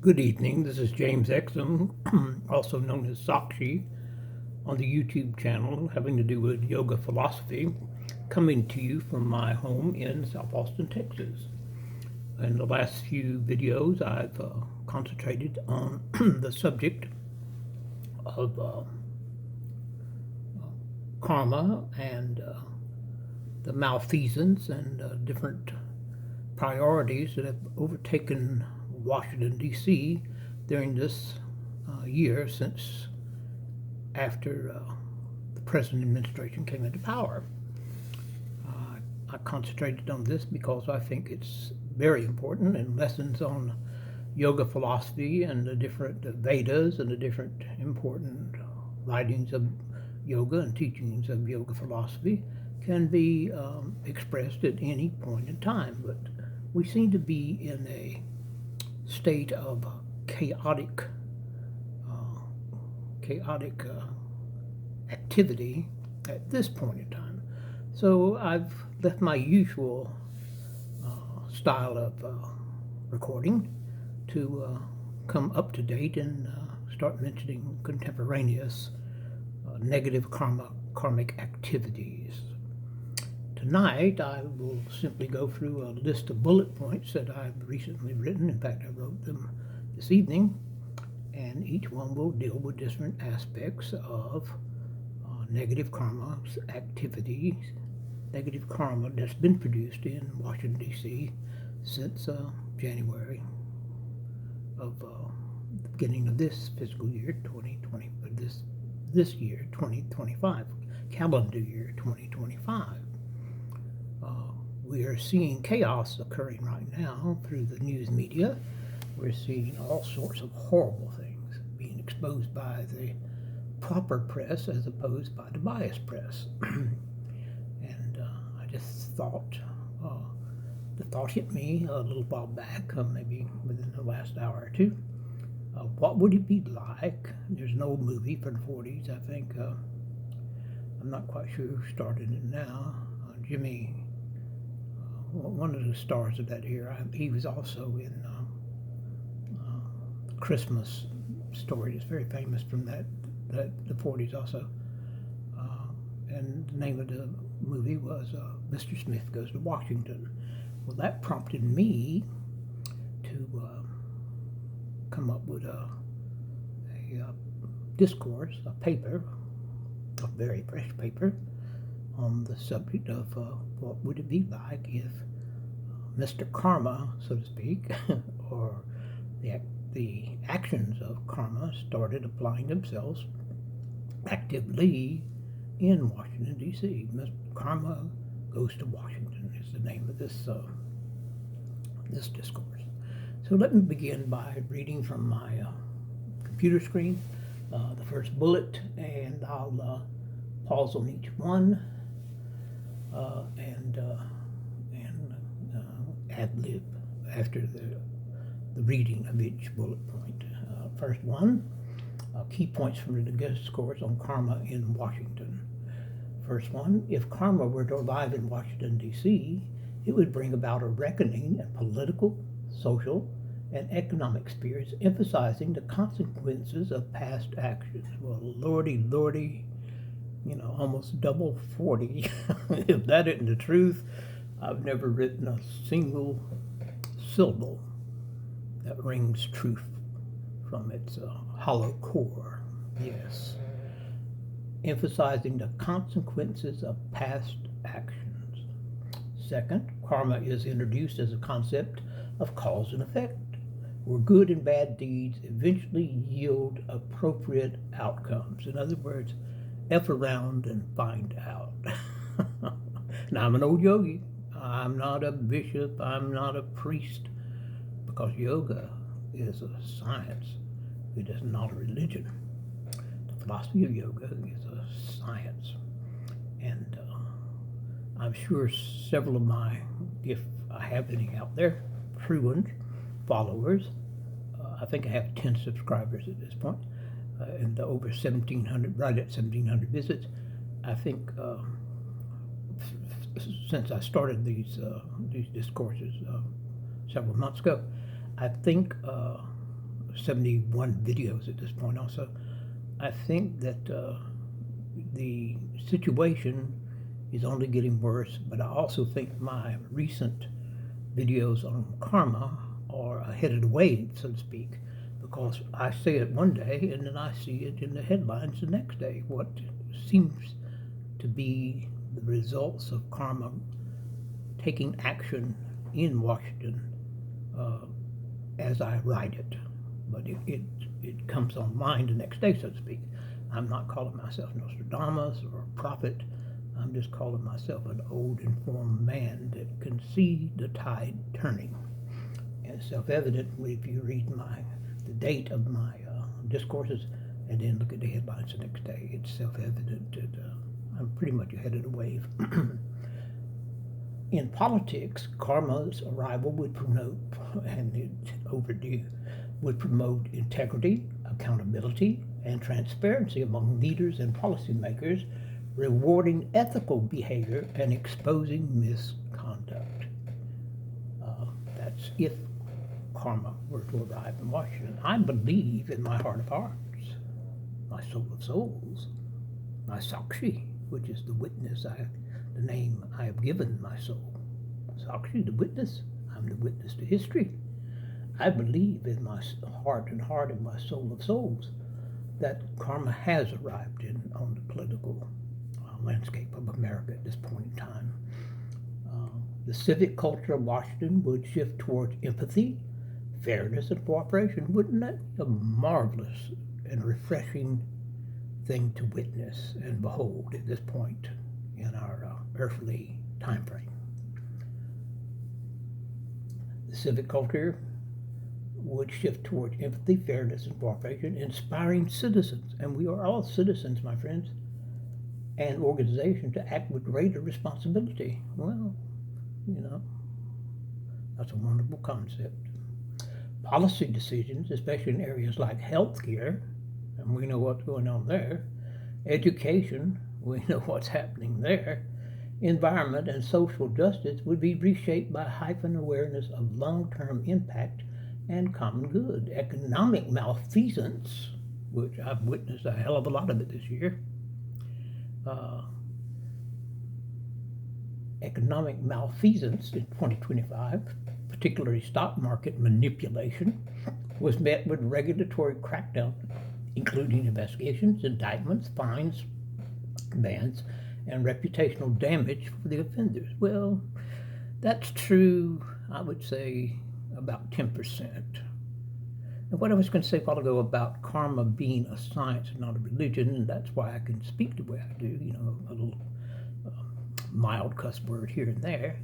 Good evening. This is James Exum, also known as Sakshi, on the YouTube channel having to do with yoga philosophy, coming to you from my home in South Austin, Texas. In the last few videos, I've concentrated on the subject of karma and the malfeasance and different priorities that have overtaken Washington, D.C. during this year since after the present administration came into power. I concentrated on this because I think it's very important, and lessons on yoga philosophy and the different Vedas and the different important writings of yoga and teachings of yoga philosophy can be expressed at any point in time. But we seem to be in a state of chaotic activity at this point in time. So I've left my usual style of recording to come up to date and start mentioning contemporaneous negative karmic activities. Tonight, I will simply go through a list of bullet points that I've recently written. In fact, I wrote them this evening, and each one will deal with different aspects of negative karma activities, negative karma that's been produced in Washington, D.C. since January of the beginning of this fiscal year, 2020, this year, 2025, calendar year 2025. We are seeing chaos occurring right now through the news media. We're seeing all sorts of horrible things being exposed by the proper press as opposed by the biased press. And I just thought, the thought hit me a little while back, maybe within the last hour or two. What would it be like? There's an old movie from the 40s, I think. I'm not quite sure who started it now. Jimmy, one of the stars of that era, he was also in Christmas Story. It's very famous from the 40s also. And the name of the movie was Mr. Smith Goes to Washington. Well, that prompted me to come up with a discourse, a paper, a very fresh paper, on the subject of what would it be like if Mr. Karma, so to speak, or the actions of karma started applying themselves actively in Washington, D.C. Mr. Karma Goes to Washington is the name of this discourse. So let me begin by reading from my computer screen the first bullet, and I'll pause on each one and ad-lib after the reading of each bullet point. First one, key points from the discourse on karma in Washington. First one, if karma were to arrive in Washington, D.C., it would bring about a reckoning in political, social, and economic spheres, emphasizing the consequences of past actions. Well, lordy, almost double 40. If that isn't the truth, I've never written a single syllable that rings truth from its hollow core. Yes. Emphasizing the consequences of past actions. Second, karma is introduced as a concept of cause and effect, where good and bad deeds eventually yield appropriate outcomes. In other words, F around and find out. Now, I'm an old yogi. I'm not a bishop. I'm not a priest, because yoga is a science. It is not a religion. The philosophy of yoga is a science. And I'm sure several of my, if I have any out there, true ones, followers, I think I have 10 subscribers at this point, and over 1,700, right at 1,700 visits. I think since I started these discourses several months ago, I think 71 videos at this point also. I think that the situation is only getting worse, but I also think my recent videos on karma are ahead of the wave, so to speak, because I say it one day and then I see it in the headlines the next day, what seems to be the results of karma taking action in Washington as I write it. But it comes online the next day, so to speak. I'm not calling myself Nostradamus or a prophet. I'm just calling myself an old informed man that can see the tide turning. And it's self-evident if you read the date of my discourses and then look at the headlines the next day. It's self-evident that I'm pretty much ahead of the wave. In politics, karma's arrival would promote, and it's overdue, would promote integrity, accountability, and transparency among leaders and policymakers, rewarding ethical behavior and exposing misconduct. That's if karma were to arrive in Washington. I believe in my heart of hearts, my soul of souls, my Sakshi, which is the witness, the name I have given my soul. Sakshi, the witness. I'm the witness to history. I believe in my heart and my soul of souls that karma has arrived on the political landscape of America at this point in time. The civic culture of Washington would shift towards empathy, fairness, and cooperation. Wouldn't that be a marvelous and refreshing thing to witness and behold at this point in our earthly time frame? The civic culture would shift towards empathy, fairness, and cooperation, inspiring citizens, and we are all citizens, my friends, and organizations to act with greater responsibility. Well, that's a wonderful concept. Policy decisions, especially in areas like healthcare, and we know what's going on there, education, we know what's happening there, environment and social justice would be reshaped by heightened awareness of long-term impact and common good. Economic malfeasance, which I've witnessed a hell of a lot of it this year, economic malfeasance in 2025, particularly stock market manipulation, was met with regulatory crackdown, including investigations, indictments, fines, bans, and reputational damage for the offenders. Well, that's true, I would say, about 10%. And what I was going to say a while ago about karma being a science and not a religion, and that's why I can speak the way I do, a little mild cuss word here and there.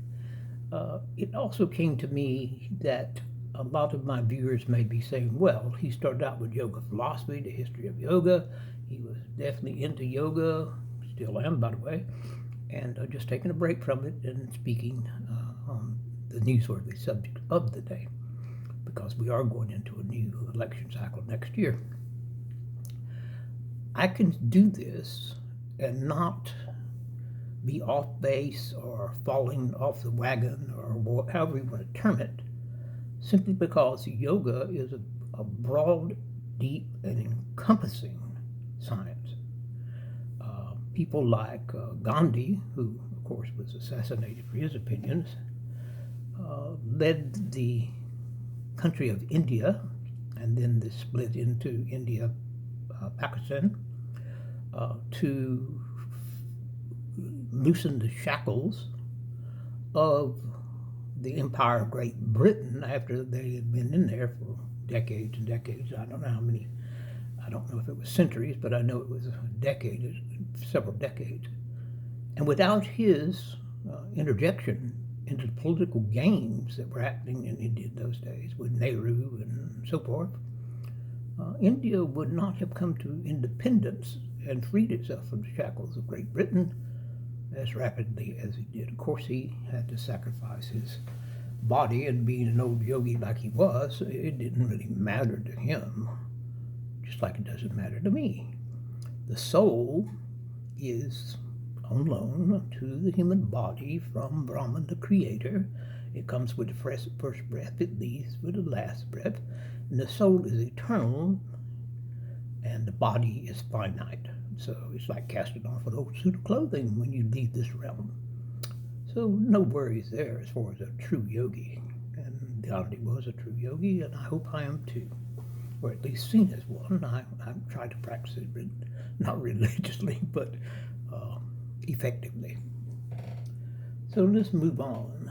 It also came to me that a lot of my viewers may be saying, well, he started out with yoga philosophy, the history of yoga. He was definitely into yoga, still am, by the way, and just taking a break from it and speaking on the newsworthy subject of the day, because we are going into a new election cycle next year. I can do this and not be off base or falling off the wagon or however you want to term it, simply because yoga is a broad, deep, and encompassing science. People like Gandhi, who of course was assassinated for his opinions, led the country of India, and then this split into India, Pakistan, to loosen the shackles of the Empire of Great Britain after they had been in there for decades and decades. I don't know how many, I don't know if it was centuries, but I know it was a decade, several decades. And without his interjection into the political games that were happening in India in those days with Nehru and so forth, India would not have come to independence and freed itself from the shackles of Great Britain as rapidly as he did. Of course, he had to sacrifice his body, and being an old yogi like he was, it didn't really matter to him, just like it doesn't matter to me. The soul is on loan to the human body from Brahman, the creator, It comes with the first breath, it leaves with the last breath. And the soul is eternal, and the body is finite. So it's like casting off an old suit of clothing when you leave this realm. So no worries there as far as a true yogi. And Gandhi was a true yogi, and I hope I am too. Or at least seen as one. I've tried to practice it, but not religiously, but effectively. So let's move on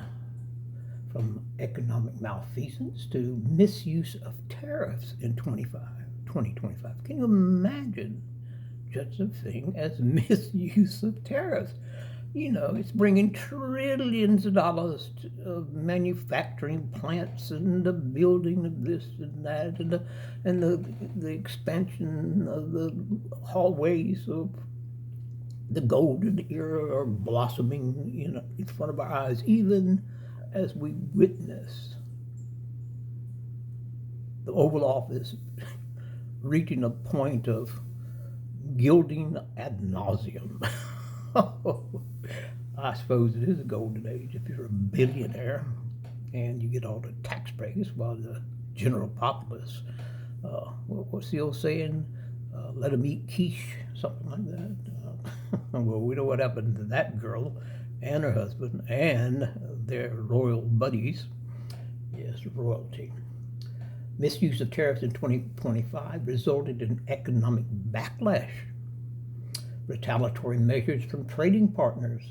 from economic malfeasance to misuse of tariffs in 2025. Can you imagine such a thing as misuse of tariffs? You know, it's bringing trillions of dollars of manufacturing plants and the building of this and that and the expansion of the hallways of the golden era are blossoming, you know, in front of our eyes, even as we witness the Oval Office reaching a point of gilding ad nauseum. I suppose it is a golden age if you're a billionaire and you get all the tax breaks while the general populace, what's the old saying? Let them eat quiche, something like that. Well, we know what happened to that girl and her husband and their royal buddies. Yes, royalty. Misuse of tariffs in 2025 resulted in economic backlash, retaliatory measures from trading partners,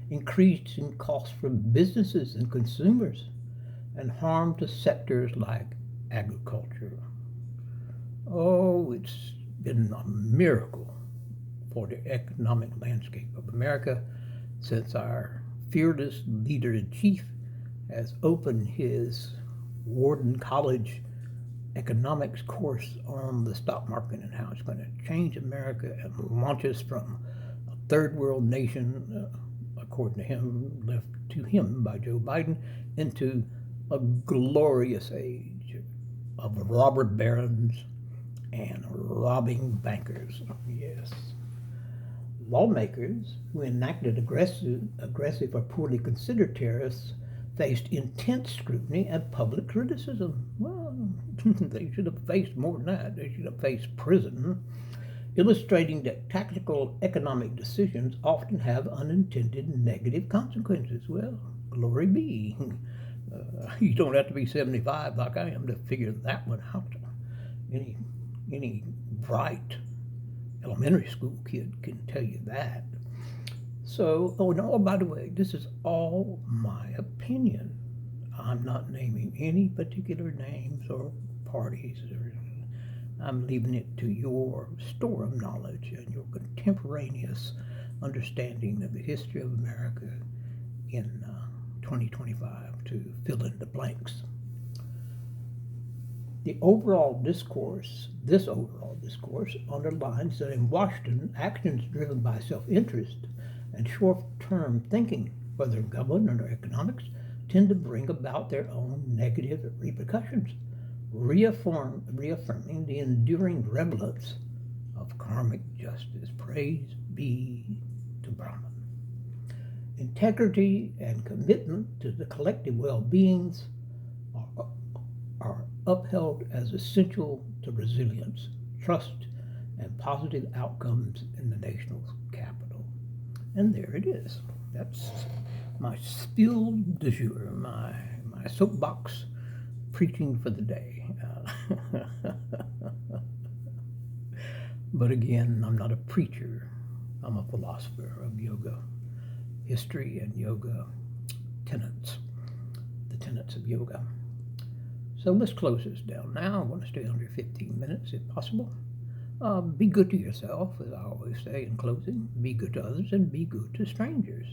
increasing costs for businesses and consumers, and harm to sectors like agriculture. Oh, it's been a miracle for the economic landscape of America since our fearless leader-in-chief has opened his Wharton College economics course on the stock market and how it's going to change America and launch us from a third world nation, according to him, left to him by Joe Biden, into a glorious age of robber barons and robbing bankers. Yes. Lawmakers who enacted aggressive or poorly considered tariffs faced intense scrutiny and public criticism. Well, they should have faced more than that. They should have faced prison, illustrating that tactical economic decisions often have unintended negative consequences. Well, glory be. You don't have to be 75 like I am to figure that one out. Any bright elementary school kid can tell you that. So, oh no, by the way, this is all my opinion. I'm not naming any particular names or parties. I'm leaving it to your store of knowledge and your contemporaneous understanding of the history of America in 2025 to fill in the blanks. This overall discourse underlines that in Washington, actions driven by self-interest and short-term thinking, whether in government or economics, tend to bring about their own negative repercussions, reaffirming the enduring relevance of karmic justice. Praise be to Brahman. Integrity and commitment to the collective well-beings are upheld as essential to resilience, trust, and positive outcomes in the national capital. And there it is. That's my spiel du jour, my soapbox preaching for the day. But again, I'm not a preacher. I'm a philosopher of yoga history and yoga tenets, the tenets of yoga. So let's close this down now. I want to stay under 15 minutes if possible. Be good to yourself, as I always say in closing. Be good to others and be good to strangers.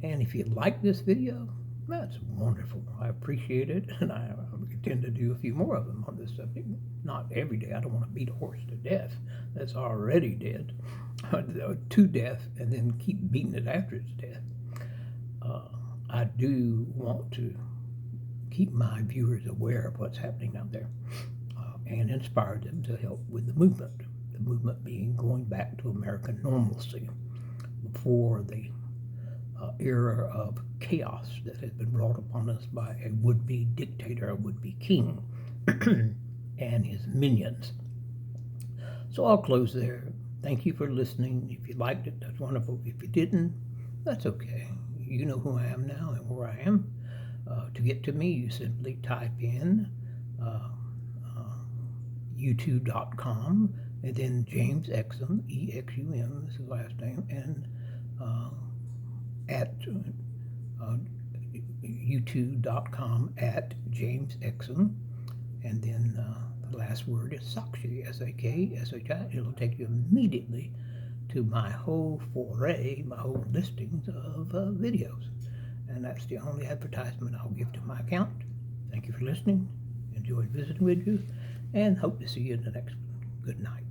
And if you like this video, that's wonderful. I appreciate it, and I intend to do a few more of them on this subject. Not every day. I don't want to beat a horse to death that's already dead, to death, and then keep beating it after its death. I do want to keep my viewers aware of what's happening out there and inspire them to help with the movement. The movement being going back to American normalcy before the era of chaos that has been brought upon us by a would-be dictator, a would-be king, and his minions. So I'll close there. Thank you for listening. If you liked it, that's wonderful. If you didn't, that's okay. You know who I am now and where I am. To get to me, you simply type in youtube.com and then James Exum, E-X-U-M is his last name, and at youtube.com at James Exum, and then the last word is Sakshi, S-A-K-S-H-I. It'll take you immediately to my whole foray, my whole listings of videos. And that's the only advertisement I'll give to my account. Thank you for listening. Enjoyed visiting with you, and hope to see you in the next one. Good night.